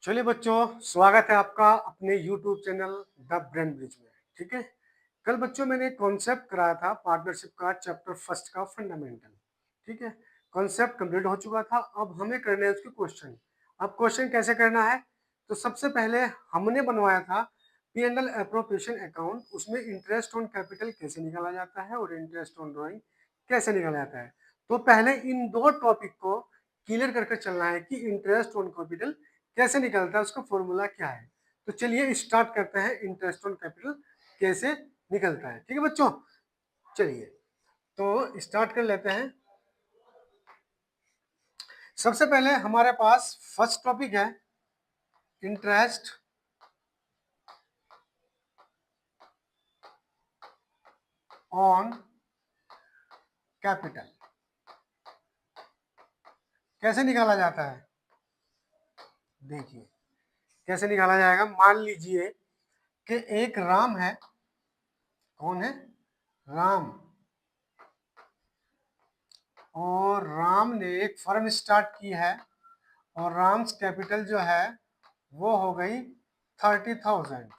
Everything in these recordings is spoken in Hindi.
चलिए बच्चों, स्वागत है आपका अपने YouTube channel the brain bridge में। ठीक है। कल बच्चों मैंने कॉन्सेप्ट कराया था पार्टनरशिप का, चैप्टर फर्स्ट का फंडामेंटल। ठीक है। कॉन्सेप्ट कंप्लीट हो चुका था, अब हमें करने हैं उसके क्वेश्चन। अब क्वेश्चन कैसे करना है, तो सबसे पहले हमने बनवाया था P&L एप्रोप्रिएशन अकाउंट। उसमें इंटरेस्ट ऑन कैपिटल कैसे निकाला जाता है और इंटरेस्ट ऑन ड्रॉइंग कैसे निकाला जाता है। तो पहले इन दो टॉपिक को क्लियर करके चलना है कि इंटरेस्ट ऑन कैपिटल कैसे निकलता है, उसका फॉर्मूला क्या है। तो चलिए स्टार्ट करते हैं, इंटरेस्ट ऑन कैपिटल कैसे निकलता है। ठीक है बच्चों, चलिए तो स्टार्ट कर लेते हैं। सबसे पहले हमारे पास फर्स्ट टॉपिक है इंटरेस्ट ऑन कैपिटल। कैसे निकाला जाता है, देखिए कैसे निकाला जाएगा। मान लीजिए कि एक राम है। कौन है? राम। और राम ने एक फर्म स्टार्ट की है और राम्स कैपिटल जो है वो हो गई 30,000।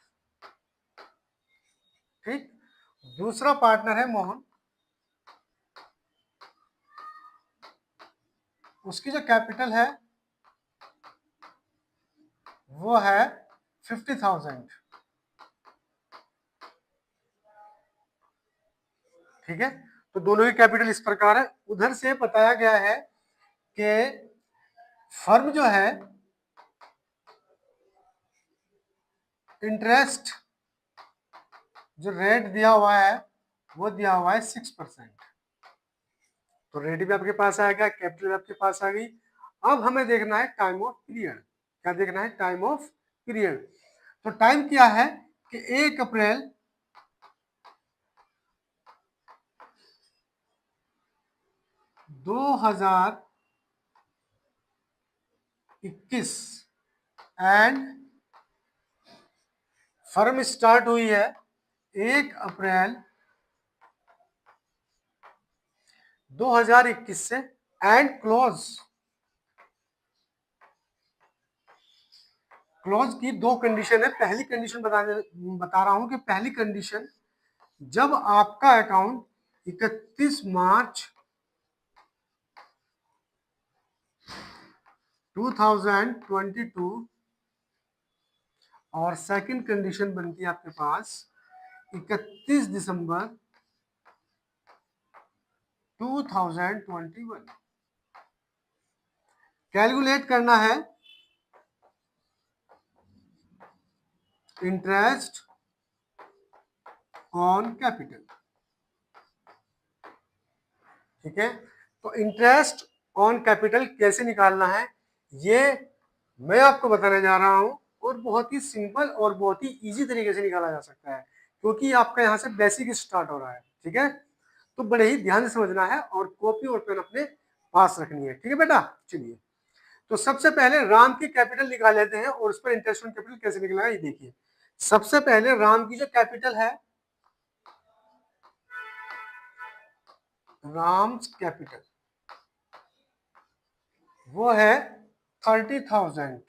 ठीक। दूसरा पार्टनर है मोहन। उसकी जो कैपिटल है वो है 50,000। ठीक है। तो दोनों की कैपिटल इस प्रकार है। उधर से बताया गया है कि फर्म जो है इंटरेस्ट जो रेट दिया हुआ है वो दिया हुआ है 6%। तो रेट भी आपके पास आएगा, कैपिटल भी आपके पास आ गई। अब हमें देखना है टाइम ऑफ पीरियड। क्या देखना है? Time of period. तो टाइम क्या है कि 1 अप्रैल 2021 एंड फर्म स्टार्ट हुई है 1 अप्रैल 2021 से एंड क्लोज। क्लोज की दो कंडीशन है। पहली कंडीशन बता रहा हूं कि पहली कंडीशन, जब आपका अकाउंट 31 मार्च 2022 और सेकंड कंडीशन बनती है आपके पास 31 दिसंबर 2021। कैलकुलेट करना है इंटरेस्ट ऑन कैपिटल। ठीक है। तो इंटरेस्ट ऑन कैपिटल कैसे निकालना है ये मैं आपको बताने जा रहा हूं, और बहुत ही सिंपल और बहुत ही इजी तरीके से निकाला जा सकता है, क्योंकि आपका यहाँ से बेसिक स्टार्ट हो रहा है। ठीक है। तो बड़े ही ध्यान से समझना है और कॉपी और पेन अपने पास रखनी है। ठीक है बेटा, चलिए तो सबसे पहले राम की कैपिटल निकाल लेते हैं और उस पर इंटरेस्ट ऑन कैपिटल कैसे निकलेगा ये देखिए। सबसे पहले राम की जो कैपिटल है, राम्स कैपिटल वो है 30,000।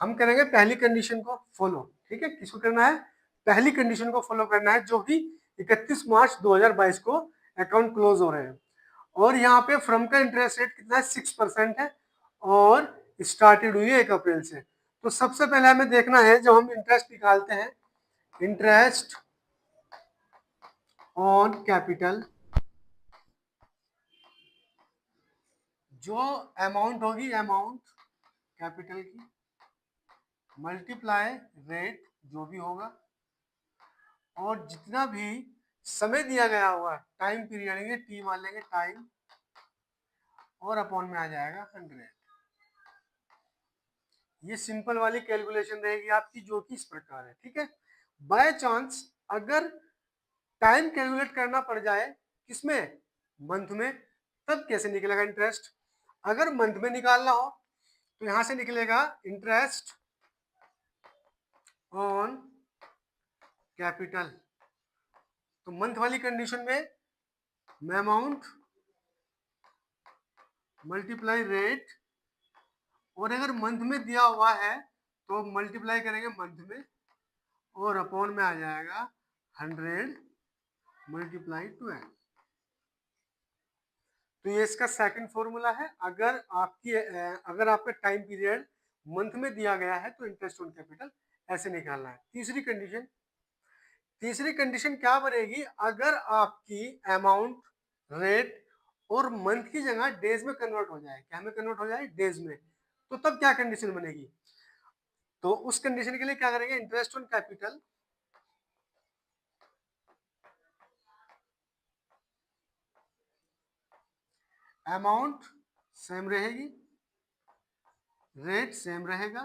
हम करेंगे पहली कंडीशन को फॉलो। ठीक है। किसको करना है? पहली कंडीशन को फॉलो करना है, जो कि 31 मार्च 2022 को अकाउंट क्लोज हो रहे हैं। और यहाँ पे फ्रॉम का इंटरेस्ट रेट कितना है? 6% है और स्टार्टेड हुई है 1 अप्रैल से। तो सबसे पहले हमें देखना है, जब हम इंटरेस्ट निकालते हैं, इंटरेस्ट ऑन कैपिटल, जो अमाउंट होगी, अमाउंट कैपिटल की मल्टीप्लाई रेट जो भी होगा, और जितना भी समय दिया गया हुआ है, टाइम पीरियड लेंगे, टी मान लेंगे टाइम, और अपॉन में आ जाएगा 100। ये सिंपल वाली कैलकुलेशन रहेगी आपकी, जो कि इस प्रकार है। ठीक है। बाय चांस अगर टाइम कैलकुलेट करना पड़ जाए, किसमें? मंथ में, तब कैसे निकलेगा इंटरेस्ट? अगर मंथ में निकालना हो तो यहां से निकलेगा इंटरेस्ट ऑन कैपिटल। तो मंथ वाली कंडीशन में अमाउंट मल्टीप्लाई रेट और अगर मंथ में दिया हुआ है तो मल्टीप्लाई करेंगे मंथ में और अपॉन में आ जाएगा 100 मल्टीप्लाई 12। तो ये इसका सेकंड फॉर्मूला है। अगर आपका टाइम पीरियड मंथ में दिया गया है तो इंटरेस्ट ऑन कैपिटल ऐसे निकालना है। तीसरी कंडीशन क्या बनेगी, अगर आपकी अमाउंट रेट और मंथ की जगह डेज में कन्वर्ट हो जाए, क्या में कन्वर्ट हो जाए, डेज में, तो तब क्या कंडीशन बनेगी। तो उस कंडीशन के लिए क्या करेंगे, interest on capital amount same रहेगी, रेट सेम रहेगा,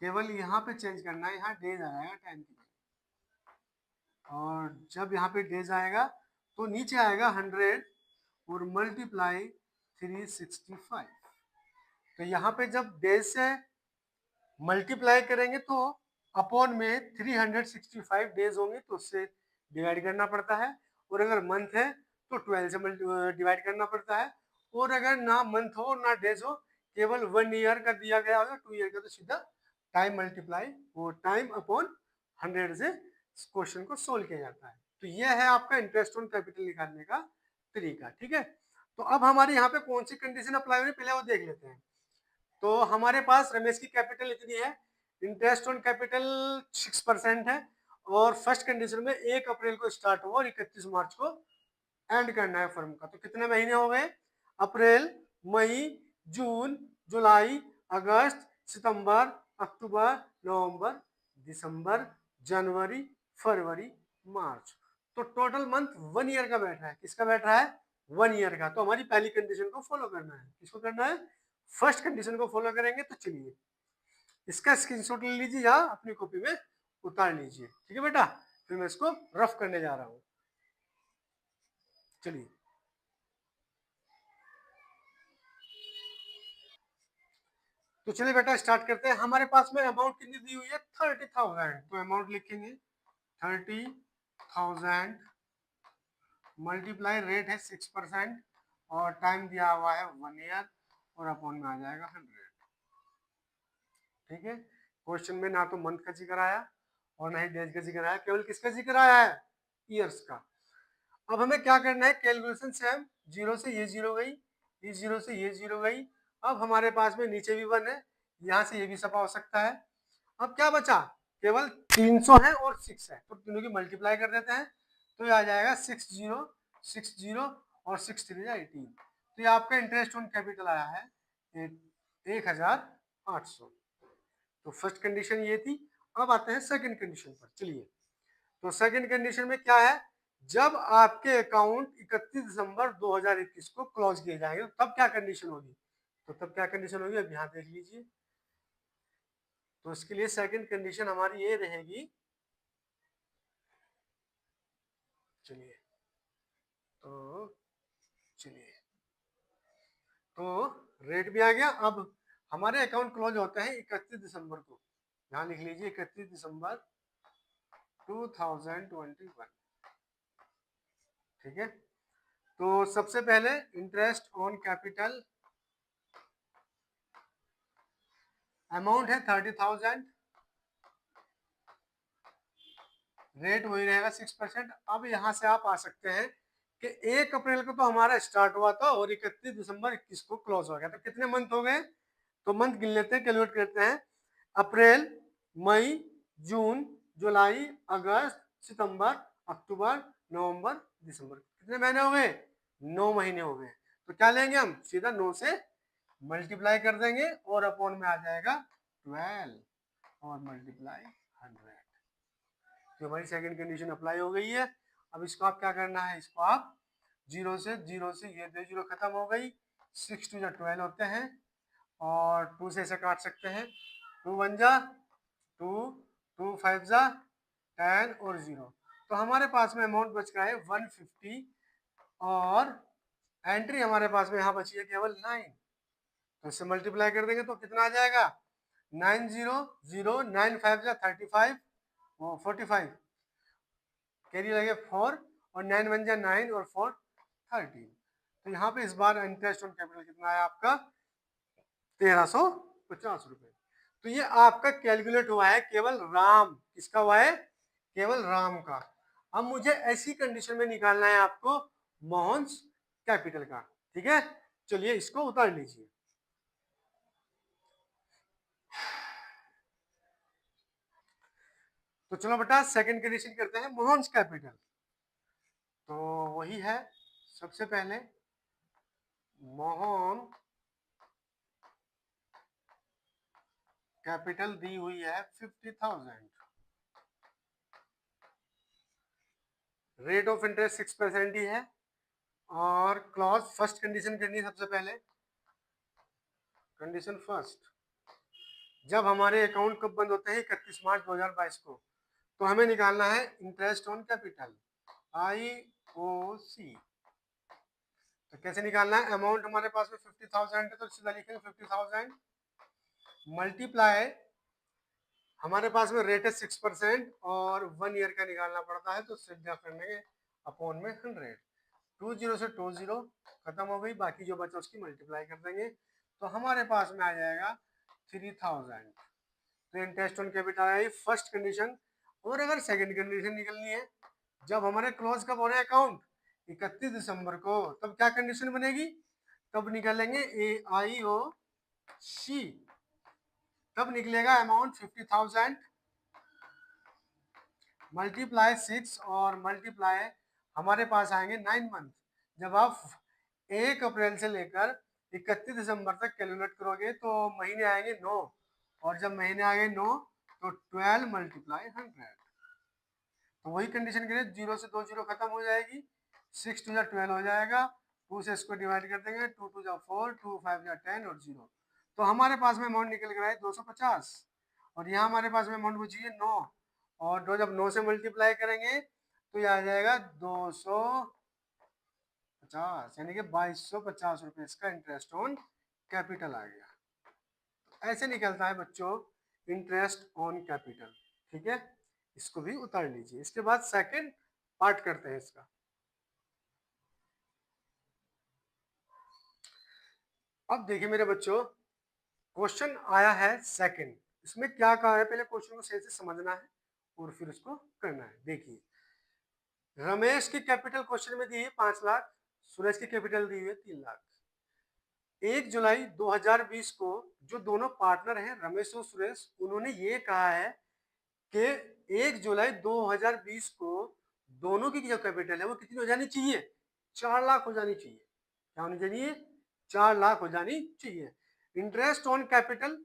केवल यहाँ पे चेंज करना है, यहाँ डेज आ जाएगा टाइम की, और जब यहाँ पे डेज आएगा तो नीचे आएगा 100 और मल्टीप्लाई 365। तो यहाँ पे जब डेज से मल्टीप्लाई करेंगे तो अपॉन में 365 डेज होंगे तो उससे डिवाइड करना पड़ता है, और अगर मंथ है तो 12 से डिवाइड करना पड़ता है, और अगर ना मंथ हो ना डेज हो, केवल 1 ईयर का दिया गया होगा, 2 ईयर का, तो सीधा टाइम मल्टीप्लाई वो टाइम अपॉन 100 से क्वेश्चन को सोल्व किया जाता है। तो यह है आपका इंटरेस्ट ऑन कैपिटल निकालने का तरीका। ठीक है, तो अब हमारे यहाँ पे कौन सी कंडीशन अप्लाई हो रही है पहले वो देख लेते हैं। तो हमारे पास रमेश की कैपिटल इतनी है, इंटरेस्ट ऑन कैपिटल 6% है, और फर्स्ट कंडीशन में 1 अप्रैल को स्टार्ट हुआ और 31 मार्च को एंड करना है फर्म का। तो कितने महीने हो गए, अप्रैल, मई, जून, जुलाई, अगस्त, सितंबर, अक्टूबर, नवंबर, दिसंबर, जनवरी, फरवरी, मार्च। तो टोटल मंथ 1 ईयर का बैठ रहा है। किसका बैठ रहा है, 1 ईयर का। तो हमारी पहली कंडीशन को फॉलो करना है। किसको करना है, फर्स्ट कंडीशन को फॉलो करेंगे। तो चलिए इसका स्क्रीनशॉट ले लीजिए या अपनी कॉपी में उतार लीजिए। ठीक है बेटा, फिर मैं इसको रफ करने जा रहा हूँ। चलिए, तो चलिए बेटा स्टार्ट करते हैं। हमारे पास में अमाउंट कितनी दी हुई है, 30,000। तो अमाउंट लिखेंगे 30,000 मल्टीप्लाई, रेट है 6% और टाइम दिया हुआ है 1 ईयर और अपॉन में आ जाएगा 100। ठीक है, क्वेश्चन में ना तो मंथ का जिक्र आया और ना ही डेज का जिक्र आया, केवल किसका जिक्र आया है, ईयर्स का। अब हमें क्या करना है, कैलकुलेशन सेम, जीरो से ये जीरो गई, ये जीरो से ये जीरो गई। अब हमारे पास में नीचे भी 1 है, यहाँ से ये भी सफा हो सकता है। अब क्या बचा, केवल 300 है और 6 है, तो तीनों की मल्टीप्लाई कर देते हैं। तो ये आ जाएगा 60 60 और 6 3 18। तो ये आपका इंटरेस्ट ऑन कैपिटल आया है 1800। तो फर्स्ट कंडीशन ये थी। अब आते हैं सेकंड कंडीशन पर। चलिए, तो सेकंड कंडीशन में क्या है, जब आपके अकाउंट 31 दिसंबर 2021 को क्लोज किए जाएंगे तब क्या कंडीशन होगी। तो तब क्या कंडीशन होगी, अब यहाँ देख लीजिए। तो इसके लिए सेकंड कंडीशन हमारी ये रहेगी। चलिए, तो चलिए, तो रेट भी आ गया। अब हमारे अकाउंट क्लोज होते हैं 31 दिसंबर को, यहाँ लिख लीजिए 31 दिसंबर 2021। ठीक है, तो सबसे पहले इंटरेस्ट ऑन कैपिटल अमाउंट है 30,000, रेट वही रहेगा 6%। अब यहाँ से आप आ सकते हैं कि 1 अप्रैल को तो हमारा स्टार्ट हुआ था और 31 दिसंबर 21 को क्लोज हो गया, तो कितने मंथ हो गए। तो मंथ गिन लेते हैं, कैलकुलेट करते हैं। अप्रैल, मई, जून, जुलाई, अगस्त, सितंबर, अक्टूबर, नवंबर, दिसंबर, कितने महीने हो गए, 9 महीने हो गए। तो क्या लेंगे हम, सीधा 9 से मल्टीप्लाई कर देंगे और अपॉन में आ जाएगा 12 और मल्टीप्लाई 100। तो हमारी सेकंड कंडीशन अप्लाई हो गई है। अब इसको आप क्या करना है, इसको आप जीरो से ये 2 जीरो खत्म हो गई, 6 2 12 होते हैं और 2 से इसे काट सकते हैं, 2 1 जा 2, 2 5 जा 10 और 0। तो हमारे पास में अमाउंट बच गया है 150 और एंट्री हमारे पास में यहाँ बची है केवल 9। तो इससे मल्टीप्लाई कर देंगे तो कितना आ जाएगा, 900 9 5 जा 35 और 45, कैरी लगे 4 और 9 1 जा 9 और 4 13। तो यहाँ पे इस बार इंटरेस्ट ऑन कैपिटल कितना आया आपका, 1350 रुपए। तो ये आपका कैलकुलेट हुआ है केवल राम, किसका हुआ है? केवल राम का। अब मुझे ऐसी कंडीशन में निकालना है आपको मोहन्स कैपिटल का। ठीक है, चलिए इसको उतार लीजिए। तो चलो बेटा सेकंड कंडीशन करते हैं मोहन्स कैपिटल। तो वही है, सबसे पहले मोहन कैपिटल दी हुई है 50,000, रेट ऑफ इंटरेस्ट 6% ही है, और क्लॉज फर्स्ट कंडीशन करनी है सबसे पहले। कंडीशन फर्स्ट, जब हमारे अकाउंट कब बंद होते हैं? 31 मार्च 2022 को। तो हमें निकालना है इंटरेस्ट ऑन कैपिटल, IOC। तो कैसे निकालना है? अमाउंट हमारे पास में 50,000 है, तो सीधा लिखेंगे 50,000 मल्टीप्लाई, हमारे पास में रेट है 6% और 1 ईयर का निकालना पड़ता है, तो सीधा करने के अपॉन में 100। 20 से 20 खत्म हो गई, बाकी जो बचा उसकी मल्टीप्लाई कर देंगे, तो हमारे पास में आ जाएगा 3000। तो interest on capital I first condition. और अगर सेकंड कंडीशन निकलनी है, जब हमारे क्लोज कब हो रहे हैं अकाउंट? 31 दिसंबर को, तब क्या कंडीशन बनेगी? तब निकालेंगे AIOC, तब निकलेगा अमाउंट 50,000 मल्टीप्लाई 6 और मल्टीप्लाई हमारे पास आएंगे 9 मंथ। जब आप 1 अप्रैल से लेकर 31 दिसंबर तक कैलकुलेट करोगे तो महीने आएंगे 9, और जब महीने आ गए 9 तो 12 मल्टीप्लाई 100। तो वही कंडीशन के लिए 0 से 2 जीरो खत्म हो जाएगी, 6 2 12 हो जाएगा, 2 से इसको डिवाइड कर देंगे, 2 2 4, 2 5 10 और 0। तो हमारे पास में अमाउंट निकल कर आए 250, और यहाँ हमारे पास में अमाउंट बची है 9, और दो जब 9 से मल्टीप्लाई करेंगे तो ये आ जाएगा 250, यानी कि 2250 रुपये इसका इंटरेस्ट ऑन कैपिटल आ गया। ऐसे निकलता है बच्चों इंटरेस्ट ऑन कैपिटल। ठीक है, इसको भी उतार लीजिए। इसके बाद सेकंड पार्ट करते हैं इसका। अब देखिए मेरे बच्चों, क्वेश्चन आया है सेकंड, इसमें क्या कहा है पहले क्वेश्चन को सही से समझना है और फिर उसको करना है। देखिए, रमेश की कैपिटल क्वेश्चन में दी है 5 लाख, सुरेश की कैपिटल दी हुई है 3 लाख। 1 जुलाई 2020 को जो दोनों पार्टनर हैं रमेश और सुरेश, उन्होंने ये कहा है कि 1 जुलाई 2020 को दोनों की जो कैपिटल है वो कितनी हो जानी चाहिए? 4 लाख हो जानी चाहिए। क्या होनी चाहिए? 4 लाख हो जानी चाहिए। इंटरेस्ट ऑन कैपिटल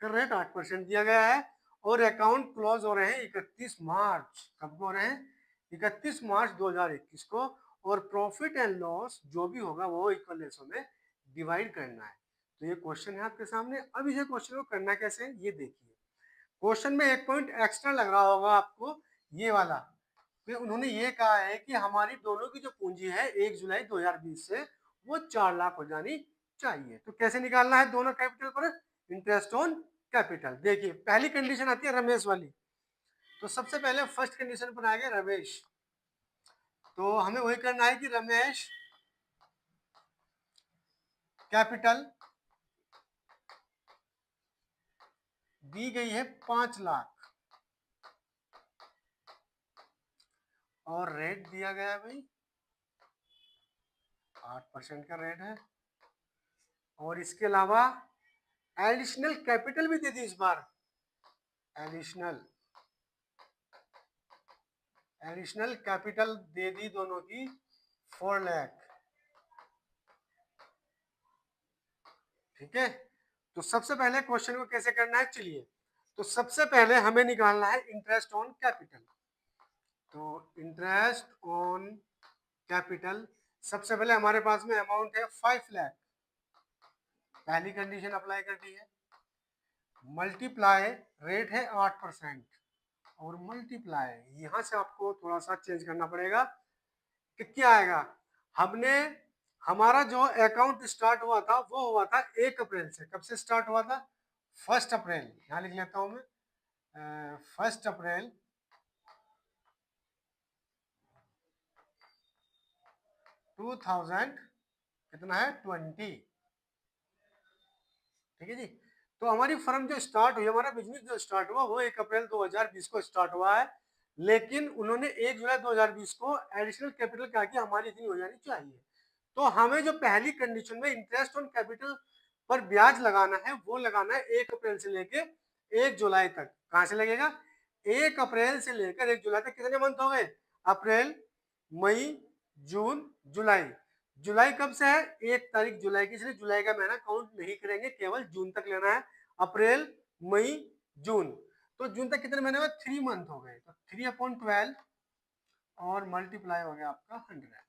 का रेट 8% दिया गया है, और अकाउंट क्लोज हो रहे हैं 31 मार्च। कब हो रहे हैं? 31 मार्च 2021 को, और प्रॉफिट एंड लॉस जो भी होगा वो इक्वल रेशो में डिवाइड करना है। तो ये क्वेश्चन है आपके सामने। अब इसे क्वेश्चन को करना कैसे है ये देखिए। क्वेश्चन में एक पॉइंट एक्स्ट्रा लग रहा होगा आपको, ये वाला। तो उन्होंने ये कहा है कि हमारी दोनों की जो पूंजी है 1 जुलाई 2020 से वो 4 लाख हो जानी चाहिए। तो कैसे निकालना है दोनों कैपिटल पर इंटरेस्ट ऑन कैपिटल? देखिए, पहली कंडीशन आती है रमेश वाली, तो सबसे पहले फर्स्ट कंडीशन पर आएगा रमेश। तो हमें वही करना है कि रमेश कैपिटल दी गई है 5 लाख, और रेट दिया गया है भाई 8% का रेट है, और इसके अलावा एडिशनल कैपिटल भी दे दी इस बार। एडिशनल एडिशनल कैपिटल दे दी दोनों की 4 लाख। ठीक है, तो सबसे पहले क्वेश्चन को कैसे करना है चलिए। तो सबसे पहले हमें निकालना है इंटरेस्ट ऑन कैपिटल। तो इंटरेस्ट ऑन कैपिटल, सबसे पहले हमारे पास में अमाउंट है 5 लाख, पहली कंडीशन अप्लाई कर दी है, मल्टीप्लाई रेट है 8%, और मल्टीप्लाई यहां से आपको थोड़ा सा चेंज करना पड़ेगा कि क्या आएगा। हमने हमारा जो अकाउंट स्टार्ट हुआ था वो हुआ था 1 अप्रैल से। कब से स्टार्ट हुआ था? 1 अप्रैल, यहां लिख लेता हूं मैं 1 अप्रैल 2000 कितना है 20। ठीक है जी। तो हमारी फर्म जो स्टार्ट हुई, हमारा बिजनेस जो स्टार्ट हुआ वो 1 अप्रैल 2020 को स्टार्ट हुआ है, लेकिन उन्होंने 1 जुलाई 2020 को एडिशनल कैपिटल कहा कि हमारी इतनी हो जानी चाहिए। तो हमें जो पहली कंडीशन में इंटरेस्ट ऑन कैपिटल पर ब्याज लगाना है वो लगाना है 1 अप्रैल से लेके 1 जुलाई तक। कहां से लगेगा? 1 अप्रैल से लेकर 1 जुलाई तक। कितने मंथ हो गए? अप्रैल, मई, जून, जुलाई। जुलाई कब से है? 1 तारीख जुलाई की, इसलिए जुलाई का महीना काउंट नहीं करेंगे, केवल जून तक लेना है। अप्रैल, मई, जून। तो जून तक कितने महीने हुए? 3 मंथ हो गए। तो 3/12 और मल्टीप्लाई हो गया आपका 100।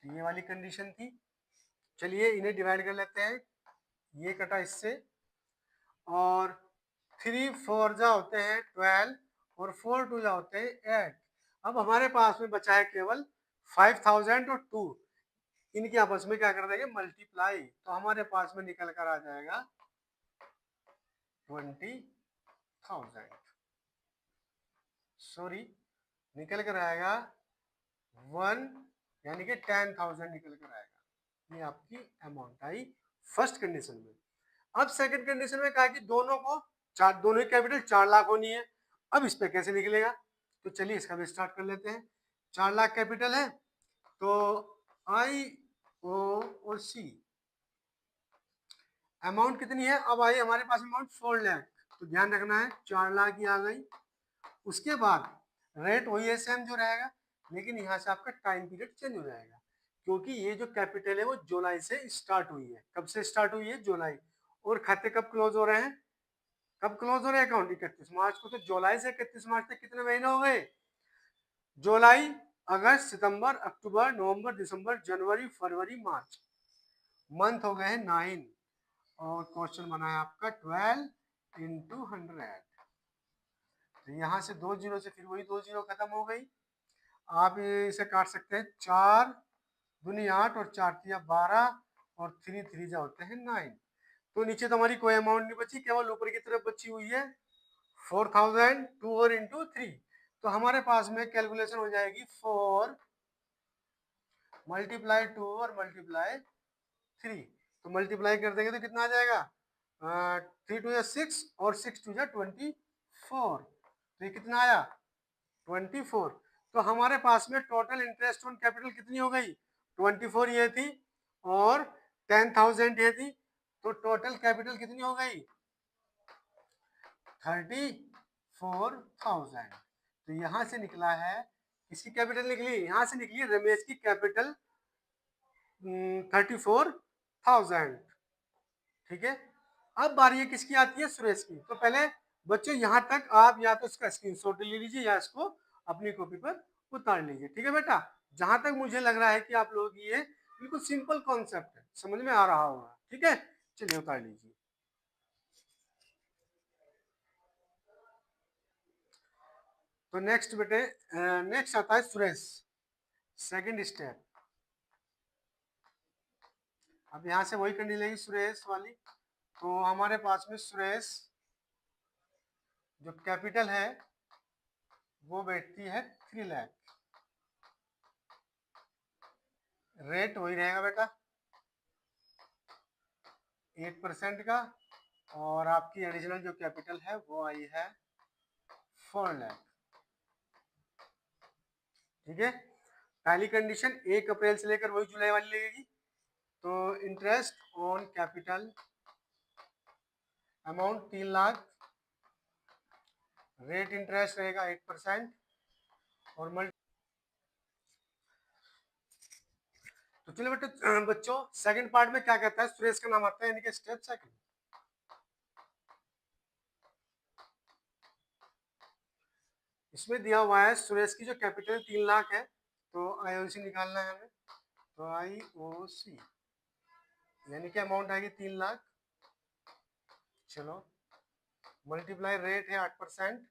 तो ये वाली कंडीशन थी। चलिए इन्हें डिवाइड कर लेते हैं। ये कटा इससे, और 3 4 जा होते हैं 12 और 4 2 जा होते हैं 8। अब हमारे पास में बचा है केवल 5000 और 2। इनके आपस में क्या कर देंगे? मल्टीप्लाई। तो हमारे पास में निकल कर आ जाएगा 20,000। सॉरी, निकल कर आएगा 1, यानी कि 10,000 निकल कर आएगा। ये आपकी अमाउंट आई फर्स्ट कंडीशन में। अब सेकंड कंडीशन में कहा कि दोनों को दोनों की कैपिटल 4 लाख होनी है। अब इस पे कैसे निकलेगा? तो चलिए इसका भी स्टार्ट कर लेते हैं। 4 लाख कैपिटल है, तो आई ओ और सी अमाउंट कितनी है? अब आई हमारे पास अमाउंट 4 लाख। तो ध्यान रखना है 4 लाख ही आ गई। उसके बाद रेट वही है, सेम जो रहेगा, लेकिन यहाँ से आपका टाइम पीरियड चेंज हो जाएगा, क्योंकि ये जो कैपिटल है वो जुलाई से स्टार्ट हुई है। कब से स्टार्ट हुई है? जुलाई। और खाते कब क्लोज हो रहे हैं? कब क्लोज हो रहे हैं अकाउंट? 31 मार्च को। तो जुलाई से 31 मार्च तक कितने महीने हो गए? जुलाई, अगस्त, सितंबर, अक्टूबर, नवंबर, दिसंबर, जनवरी, फरवरी, मार्च। मंथ हो गए हैं 9। और क्वेश्चन बना है आपका 12 इंटू 100। तो यहाँ से 2 जीरो से फिर वही 2 जीरो खत्म हो गई। आप इसे काट सकते हैं। 4 दूनी 8 और 4 तिया 12 और 3 3 जा होते हैं 9। तो नीचे तो हमारी कोई अमाउंट नहीं बची, केवल ऊपर की तरफ बची हुई है 4000 2 और इंटू 3। तो हमारे पास में कैलकुलेशन हो जाएगी 4 मल्टीप्लाई 2 और मल्टीप्लाई 3। तो मल्टीप्लाई कर देंगे तो कितना आ जाएगा? 3 2 या 6 और 6 2 या 24। तो ये कितना आया? 24। तो हमारे पास में टोटल इंटरेस्ट ऑन कैपिटल कितनी हो गई? 24 ये थी, और 10,000 ये थी। तो टोटल कैपिटल कितनी हो गई? 34,000। तो यहां से निकला है, किसकी कैपिटल निकली? यहां से निकली रमेश की कैपिटल 34,000। ठीक है। अब बारी किसकी आती है? सुरेश की। तो पहले बच्चों यहाँ तक आप या तो इसका स्क्रीनशॉट ले लीजिए या इसको अपनी कॉपी पर उतार लीजिए। ठीक है बेटा। जहां तक मुझे लग रहा है कि आप लोगों की ये बिल्कुल सिंपल कॉन्सेप्ट है, समझ में आ रहा होगा। ठीक है, चलिए उतार लीजिए। तो नेक्स्ट बेटे, नेक्स्ट आता है सुरेश। Second step. अब यहाँ से वही करनी लेगी सुरेश वाली। तो हमारे पास में सुरेश जो कैपिटल है वो बैठती है 3 लाख। रेट वही रहेगा बेटा 8% का, और आपकी एडिशनल जो कैपिटल है वो आई है 4 लाख। ठीक है। पहली कंडीशन 1 अप्रैल से लेकर वही जुलाई वाली लगेगी। तो interest on capital amount 3 lakh, rate interest रहेगा 8%, और मल्टी। तो चलिए बेटे बच्चों, सेकंड पार्ट में क्या कहता है? सुरेश का नाम आता है, यानी कि स्टेप सेकंड। इसमें दिया हुआ है सुरेश की जो कैपिटल 3 लाख है, तो आईओसी निकालना है हमें। तो आईओसी यानी कि अमाउंट आएगी 3 लाख। चलो, मल्टीप्लाई रेट है 8%,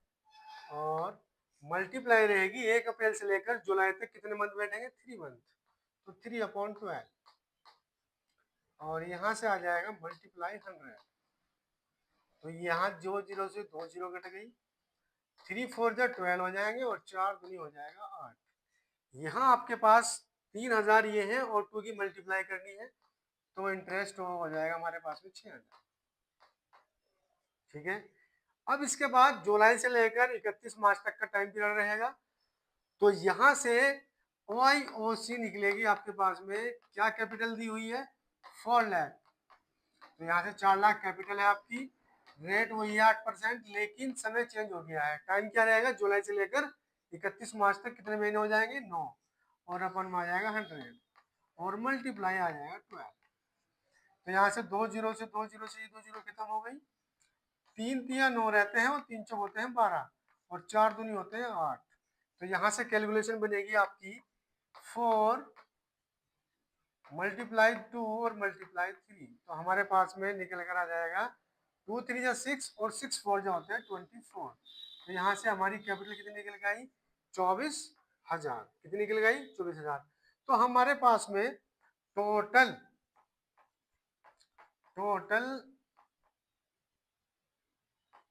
और मल्टीप्लाई रहेगी 1 अप्रैल से लेकर जुलाई तक कितने मंथ बैठेंगे? 3 मंथ। तो 3/12, और यहाँ से आ जाएगा मल्टीप्लाई 100। तो यहाँ जो जीरो से 2 जीरो कट गई, 3 4 जा 12 हो जाएंगे, और 4 दूनी हो जाएगा 8। यहाँ आपके पास 3,000 ये है, और 2 की मल्टीप्लाई करनी है। तो इंटरेस्ट हो जाएगा हमारे पास में 6,000। ठीक है, अब इसके बाद जुलाई से लेकर 31 मार्च तक का टाइम पीरियड रहेगा। तो यहां से OIOC निकलेगी आपके पास में, क्या कैपिटल दी हुई है 4 लाख। तो यहाँ से 4 लाख कैपिटल है आपकी, रेट वही है 8%, लेकिन समय चेंज हो गया है। टाइम क्या रहेगा, जुलाई से लेकर 31 मार्च तक कितने महीने हो जाएंगे 9, और अपन में आ जाएगा 100 और मल्टीप्लाई आ जाएगा 12। तो यहाँ से 2 जीरो से 2 जीरो से ये 2 जीरो खत्म हो गई, 3 तिया 9 रहते हैं और 3 चौक होते हैं 12 और 4 दूनी होते हैं 8। तो यहाँ से कैलकुलेशन बनेगी आपकी 4 मल्टीप्लाई 2 और मल्टीप्लाई 3। तो हमारे पास में निकल कर आ जाएगा 2 3 जा 6 और 6 4 जो होते हैं 24। तो यहाँ से हमारी कैपिटल कितनी निकल गई 24,000। कितनी निकल गई 24,000। तो हमारे पास में टोटल टोटल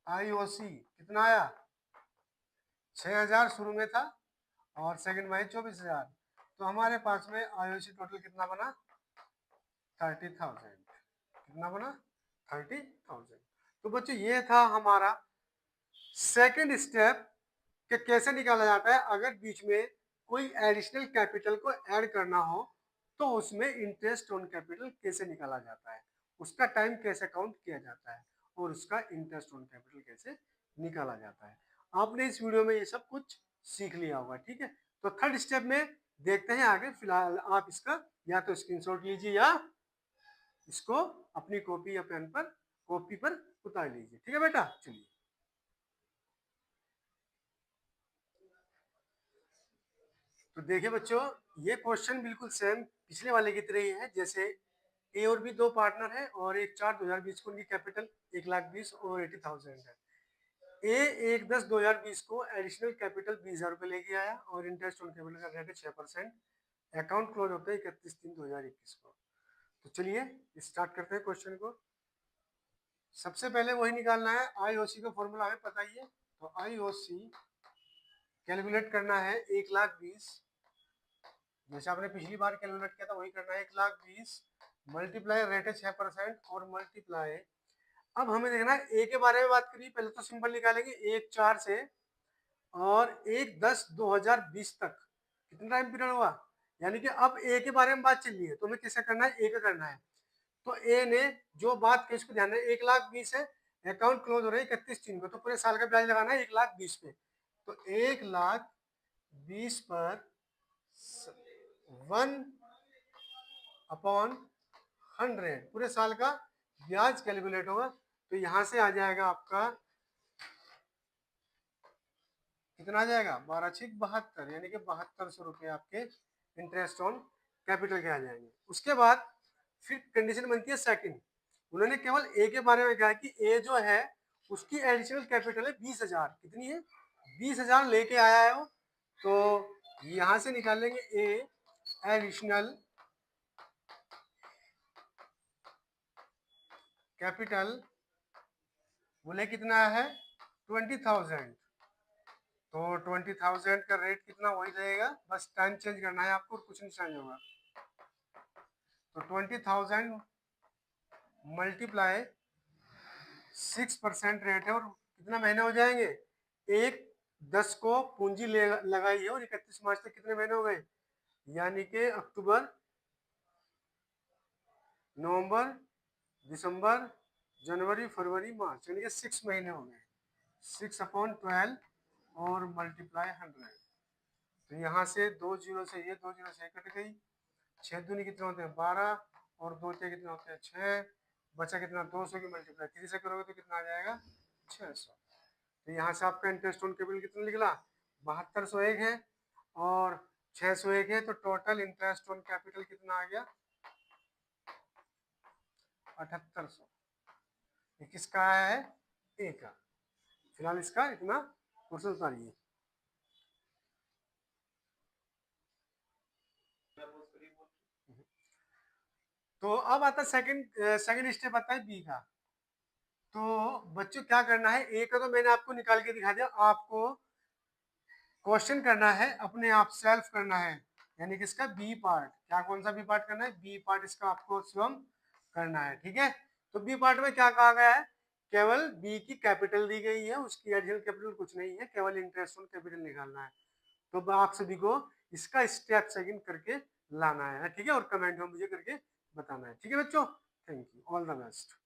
IOC कितना आया 6,000 शुरू में था और सेकंड में 24,000। तो हमारे पास में IOC टोटल कितना बना 30,000। कितना बना 30,000। तो बच्चों ये था हमारा सेकंड स्टेप कि कैसे निकाला जाता है अगर बीच में कोई एडिशनल कैपिटल को ऐड करना हो, तो उसमें इंटरेस्ट ऑन कैपिटल कैसे निकाला जाता है, उसका टाइम कैसे काउंट किया जाता है और उसका इंटरेस्ट ऑन कैपिटल कैसे निकाला जाता है। आपने इस वीडियो में ये सब कुछ सीख लिया होगा। ठीक है, तो थर्ड स्टेप में देखते हैं आगे। फिलहाल आप इसका या तो स्क्रीनशॉट लीजिए या इसको अपनी कॉपी या पेन पर कॉपी पर उतार लीजिए। ठीक है बेटा, चलिए। तो देखिए बच्चों, ये क्वेश्चन बिल्कुल सेम पिछले वाले की तरह ही है। जैसे ए और बी दो पार्टनर है और 1/4/2020 को उनकी कैपिटल 1,20,000 और 80,000 है। ए 1/10/2020 को एडिशनल कैपिटल 20,000 रुपये लेके आया और इंटरेस्ट ऑन कैपिटल का रेट है 6%। अकाउंट क्लोज होता है 31/3/2021 को। तो चलिए स्टार्ट करते हैं क्वेश्चन को। सबसे पहले वही निकालना है, IOC का फॉर्मूला हमें पता ही है। तो IOC कैलकुलेट करना है 1,20,000, जैसे आपने पिछली बार कैलकुलेट किया था वही करना है। 1,20,000 मल्टीप्लाई रेट है 6% और मल्टीप्लाई, अब हमें देखना है ए के बारे में बात करिए। पहले तो सिंपल निकालेंगे 1/4 से और 1/10/2020 तक कितना टाइम पीरियड हुआ, यानी कि अब ए के बारे में बात चल रही है तो हमें कैसे करना है, ए का करना है। तो ए ने जो बात की उसको ध्यान है, 1,20,000 है, अकाउंट क्लोज हो रहा है 31/3 को, तो पूरे साल का ब्याज लगाना है 1,20,000 पे। तो 1,20,000 पर 1/100 पूरे साल का ब्याज कैलकुलेट होगा। तो यहां से आ जाएगा आपका कितना आ जाएगा 12×6 = 72, यानी कि 7200 रुपये आपके इंटरेस्ट ऑन कैपिटल के आ जाएंगे। उसके बाद फिर कंडीशन बनती है सेकंड। उन्होंने केवल ए के बारे में कहा कि ए जो है उसकी एडिशनल कैपिटल है 20,000। कितनी है 20,000 लेके आया है वो। तो यहां से निकालेंगे ए एडिशनल कैपिटल, बोले कितना है 20,000। तो 20,000 का रेट कितना वही रहेगा, बस टाइम चेंज करना है आपको और कुछ नहीं चेंज होगा। तो 20,000 मल्टीप्लाई 6% रेट है और कितना महीने हो जाएंगे, 1/10 को पूंजी लगाई है और 31 मार्च तक कितने महीने हो गए, यानी कि अक्टूबर नवंबर दिसंबर जनवरी फरवरी मार्च, यानी कि 6 महीने हो गए। 6/12 और मल्टीप्लाई 100। तो यहाँ से 2 जीरो से ये 2 जीरो से कट गई, 6 दूनी कितने होते हैं 12 और 2 कितने होते हैं 6, बचा कितना 200 की मल्टीप्लाई 3 से करोगे तो कितना आ जाएगा 600। तो यहाँ से आपका इंटरेस्ट ऑन कैपिटल कितना निकला 7201 है और 601 है। तो टोटल इंटरेस्ट ऑन कैपिटल कितना आ गया 7800। ये किसका आया है ए का। फिलहाल इसका इतना क्वेश्चन उतारिए। तो अब आता है सेकंड स्टेप आता है बी का। तो बच्चों क्या करना है, ए का तो मैंने आपको निकाल के दिखा दिया, आपको क्वेश्चन करना है अपने आप सेल्फ करना है। यानी कि इसका बी पार्ट, क्या कौन सा बी पार्ट करना है, बी पार्ट इसका आपको स्वयं करना है। ठीक है, तो बी पार्ट में क्या कहा गया है, केवल बी की कैपिटल दी गई है, उसकी एडिशनल कैपिटल कुछ नहीं है, केवल इंटरेस्ट ऑन कैपिटल निकालना है। तो आप सभी को इसका स्टेप सेकंड करके लाना है, ठीक है, और कमेंट में मुझे करके बताना है। ठीक है बच्चों, thank you, all the best.